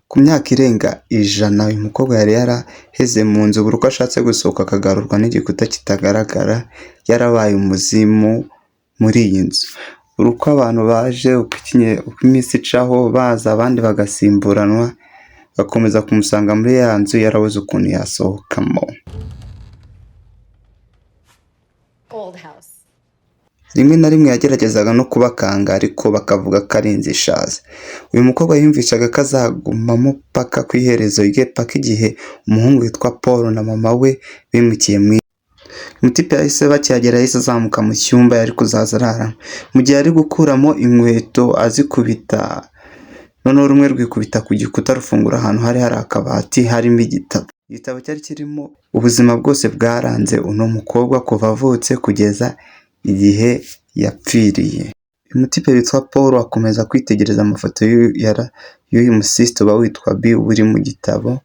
Ku myaka irenga 100 uyu mukobwa yari yaraheze mu nzu buri uko ashatse gusohoka akagarurwa n'igikuta kitagaragara, yarabaye umuzimu muri iyi nzu. Buri uko abantu baje uko iminsi icaho baza abandi bagasimburanwa bakomeza kumusanga muri ya nzu yarabuze ukuntu yasohokamo. Rimwe na rimwe yageragezaga no kubakanga ariko bakavuga ko ari inzu ishaje. Uyu mukobwa yumvishaga ko azagumamo paka ku iherezo rye paka igihe umuhungu witwa Paul na mama we bimukiye mu umutipe yahise bakihagera yahise azamuka mu cyumba yari kuzaza araramo. Mu gihe ari gukuramo inkweto azikubita noneho rumwe rwikubita ku gikuta rufungura ahantu hari akabati harimo igitabo. Igitabo cyari kirimo ubuzima bwose bwaranze uno mukobwa kuva avutse kugeza igihe yapfiriye. Umutipe witwa Paul akomeza kwitegereza amafoto y'uyu musiste witwa B uri mu gitabo,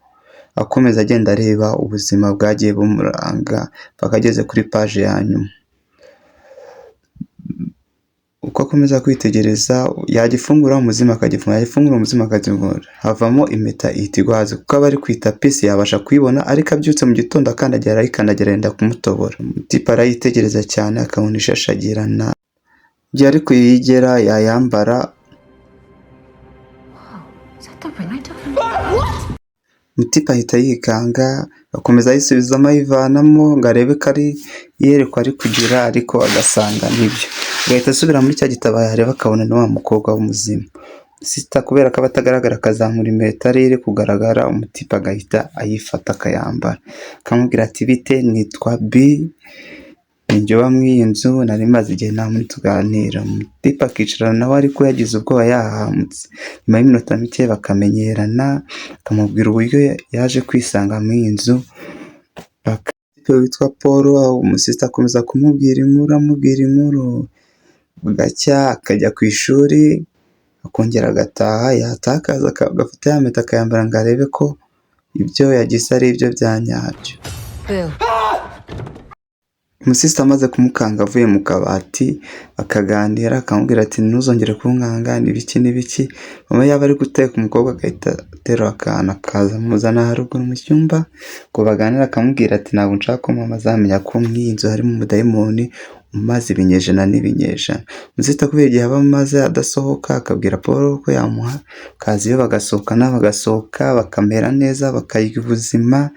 akomeza agenda areba ubuzima bwagiye bumuranga bakageze kuri page ya nyuma. Uko akomeza kwitegereza yagifungura umuzima akagifungura, yagifungura umuzima akagifungura, havamo impeta itigwaze kuko abari kwita pisi yabasha kuyibona ariko abyutse mu gitondo akandagira arayikandagira yenda kumutobora. Umutipe arayitegereza cyane akabona ishashagirana, igihe ari kuyigera yayambara umutipe ahita yikanga akomeza ayisubizamo ayivanamo ngo arebe ko ari yerekwa ari kugira ariko agasanga nibyo, agahita asubira muri cya gitabo yareba akabona ni wa mukobwa w'umuzimu. Sita kubera ko abatagaragara akazamura impeta ari iri kugaragara, umutipe agahita ayifata akayambara akamubwira ati bite nitwa B ninjye uba muri iyi nzu nari maze igihe nta muntu tuganira. Umutipe akicarana nawe ariko yagize ubwoba yahahamutse. Nyuma y'iminota mike bakamenyerana akamubwira uburyo yaje kwisanga muri iyi nzu. Witwa Paul umusiste akomeza kumubwira inkuru bugacya akajya ku ishuri akongera agataha, yatakaza agafata ya mpeta akayambara ngo arebe ko ibyo yagize ari ibyo bya nyabyo. Umusiste amaze kumukanga avuye mu kabati akaganira akamubwira ati ntuzongere kunkanga n'ibiki. Mama yaba ari guteka umukobwa agahita aterura akana akaza amuzana haruguru mu cyumba ngo baganire, akamubwira ati ntabwo nshaka ko mama azamenya ko mw'iyi nzu harimo umudayimoni umaze ibinyejana n'ibinyejana. Umusiste kubera igihe aba amaze adasohoka akabwira Paul ko yamuha kazi iyo bagasohoka bakamera neza bakarya ubuzima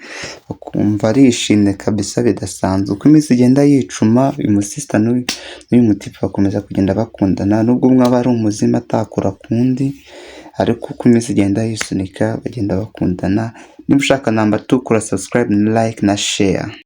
bakumva arishimye kabisa bidasanzwe. Uko iminsi igenda yicuma uyu musiste n'uyu mutipe bakomeza kugenda bakundana nubwo umwe aba ari umuzima atakura kundi, ariko uko iminsi igenda yisunika bagenda bakundana. Niba ushaka number 2 kora subscribe, like na share.